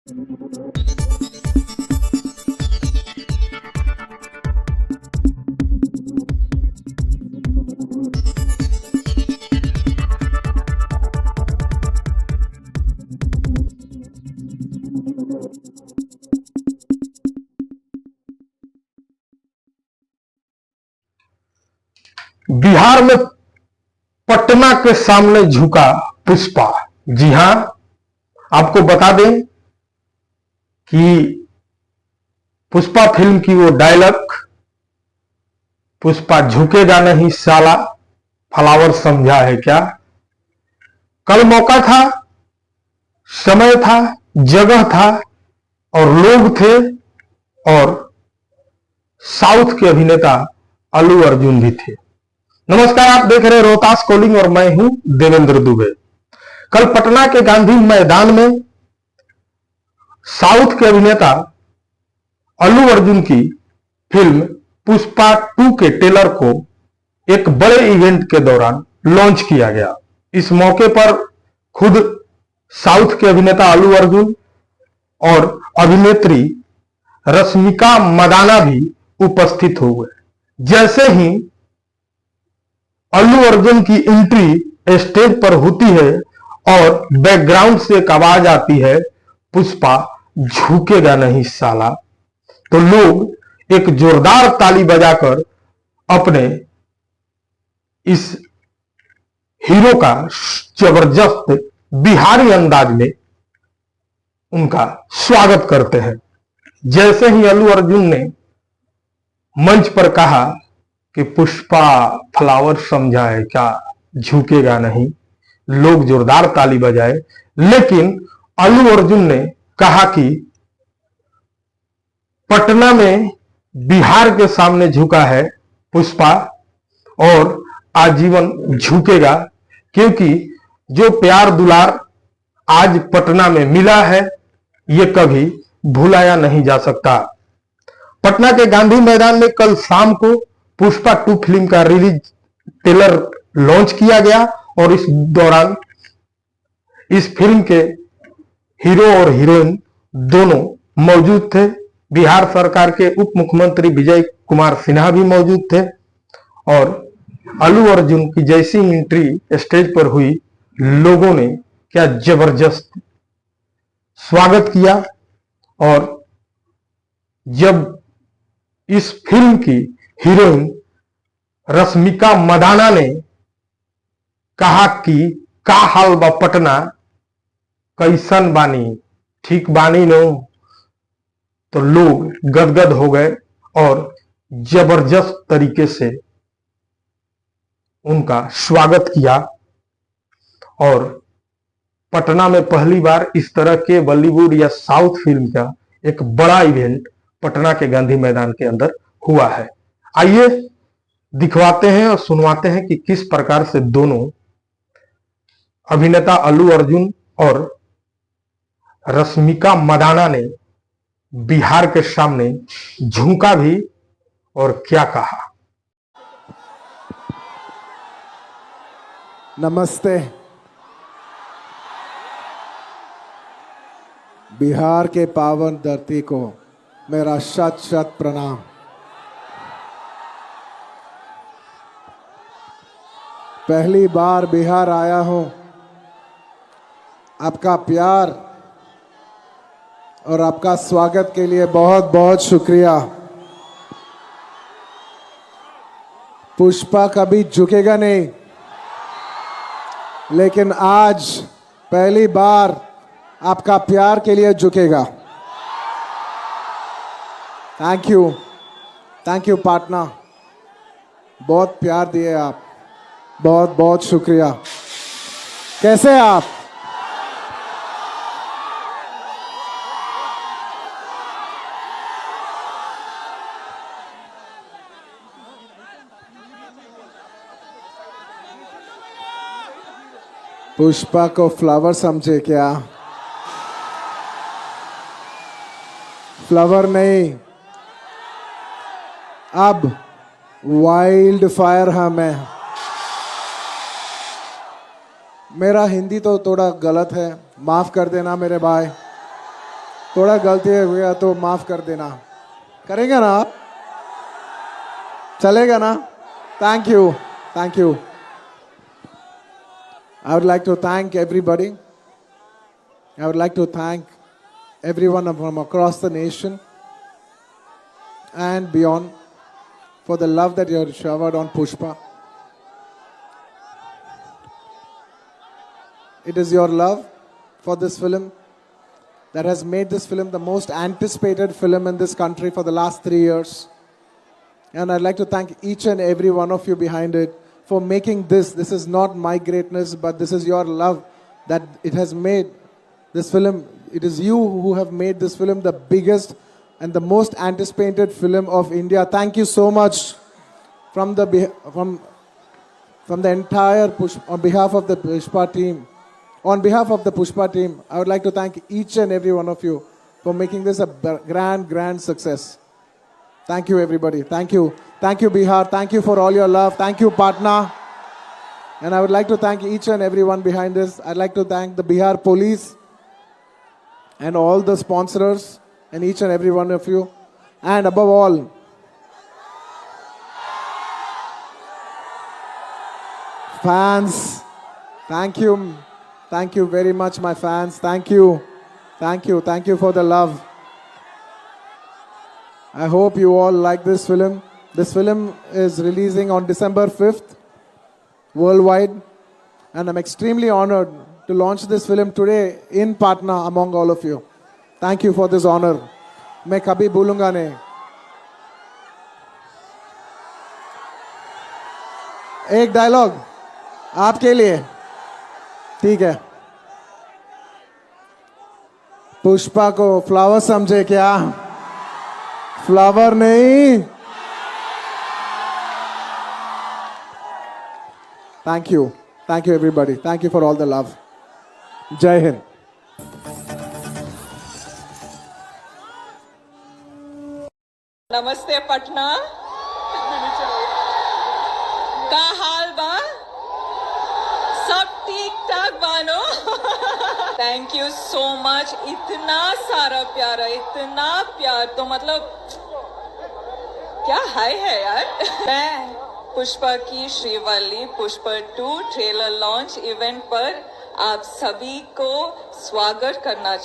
बिहार में पटना के सामने झुका पुष्पा। जी हां, आपको बता दें कि पुष्पा फिल्म की वो डायलॉग, पुष्पा झुकेगा नहीं साला, फ्लावर समझा है क्या। कल मौका था, समय था, जगह था और लोग थे, और साउथ के अभिनेता अल्लू अर्जुन भी थे। नमस्कार, आप देख रहे हैं रोहतास कॉलिंग और मैं हूं देवेंद्र दुबे। कल पटना के गांधी मैदान में साउथ के अभिनेता अल्लू अर्जुन की फिल्म पुष्पा 2 के ट्रेलर को एक बड़े इवेंट के दौरान लॉन्च किया गया। इस मौके पर खुद साउथ के अभिनेता अल्लू अर्जुन और अभिनेत्री रश्मिका मंदाना भी उपस्थित हुए। जैसे ही अल्लू अर्जुन की एंट्री स्टेज पर होती है और बैकग्राउंड से एक आवाज आती है, पुष्पा झुकेगा नहीं साला, तो लोग एक जोरदार ताली बजाकर अपने इस हीरो का जबरदस्त बिहारी अंदाज में उनका स्वागत करते हैं। जैसे ही अल्लू अर्जुन ने मंच पर कहा कि पुष्पा फ्लावर समझा है क्या, झुकेगा नहीं, लोग जोरदार ताली बजाए। लेकिन अल्लू अर्जुन ने कहा कि पटना में बिहार के सामने झुका है पुष्पा और आजीवन झुकेगा, क्योंकि जो प्यार दुलार आज पटना में मिला है ये कभी भुलाया नहीं जा सकता। पटना के गांधी मैदान में कल शाम को पुष्पा 2 फिल्म का रिलीज ट्रेलर लॉन्च किया गया और इस दौरान इस फिल्म के हीरो और हीरोइन दोनों मौजूद थे। बिहार सरकार के उप मुख्यमंत्री विजय कुमार सिन्हा भी मौजूद थे और अल्लू अर्जुन की जैसी एंट्री स्टेज पर हुई, लोगों ने क्या जबरदस्त स्वागत किया। और जब इस फिल्म की हीरोइन रश्मिका मंदाना ने कहा कि का हाल बा पटना, कैसन बानी, ठीक बानी नो, तो लोग गदगद हो गए और जबरदस्त तरीके से उनका स्वागत किया। और पटना में पहली बार इस तरह के बॉलीवुड या साउथ फिल्म का एक बड़ा इवेंट पटना के गांधी मैदान के अंदर हुआ है। आइए दिखवाते हैं और सुनवाते हैं कि किस प्रकार से दोनों अभिनेता अल्लू अर्जुन और रश्मिका मंदाना ने बिहार के सामने झुका भी और क्या कहा। नमस्ते। बिहार के पावन धरती को मेरा शत शत प्रणाम। पहली बार बिहार आया हूं, आपका प्यार और आपका स्वागत के लिए बहुत बहुत शुक्रिया। पुष्पा कभी झुकेगा नहीं, लेकिन आज पहली बार आपका प्यार के लिए झुकेगा। थैंक यू पार्टनर, बहुत प्यार दिए आप, बहुत बहुत शुक्रिया। कैसे हैं आप? पुष्पा को फ्लावर समझे क्या? फ्लावर नहीं, अब वाइल्ड फायर हम है। मेरा हिंदी तो थोड़ा गलत है, माफ कर देना मेरे भाई। थोड़ा गलती हो गया तो माफ कर देना, करेंगे ना आप? चलेगा ना? Thank you, thank you. I would like to thank everybody. I would like to thank everyone from across the nation and beyond for the love that you have showered on Pushpa. It is your love for this film that has made this film the most anticipated film in this country for the last 3 years. And I'd like to thank each and every one of you behind it for making this. This is not my greatness, but this is your love that it has made this film. It is you who have made this film the biggest and the most anticipated film of India. Thank you so much from the entire on behalf of the Pushpa team. On behalf of the Pushpa team, I would like to thank each and every one of you for making this a grand success. Thank you, everybody. Thank you. Thank you, Bihar. Thank you for all your love. Thank you, Patna. And I would like to thank each and everyone behind this. I'd like to thank the Bihar police and all the sponsors and each and every one of you. And above all, fans. Thank you. Thank you very much, my fans. Thank you. Thank you. Thank you for the love. I hope you all like this film. This film is releasing on December 5th worldwide. And I'm extremely honored to launch this film today in Patna among all of you. Thank you for this honor. मैं कभी भूलूंगा नहीं. एक dialogue आपके लिए, ठीक है? पुष्पा को फ्लावर समझे क्या? फ्लावर नहीं. Thank you. Thank you, everybody. Thank you for all the love. Jai Hind. नमस्ते पटना. का हाल बा? सब ठीक ठाक Bano? Thank you so much. इतना सारा प्यार है, इतना प्यार तो मतलब क्या हाय है यार. मैं पुष्पा की Srivalli Pushpa 2 trailer launch event पर आप सभी को स्वागत करना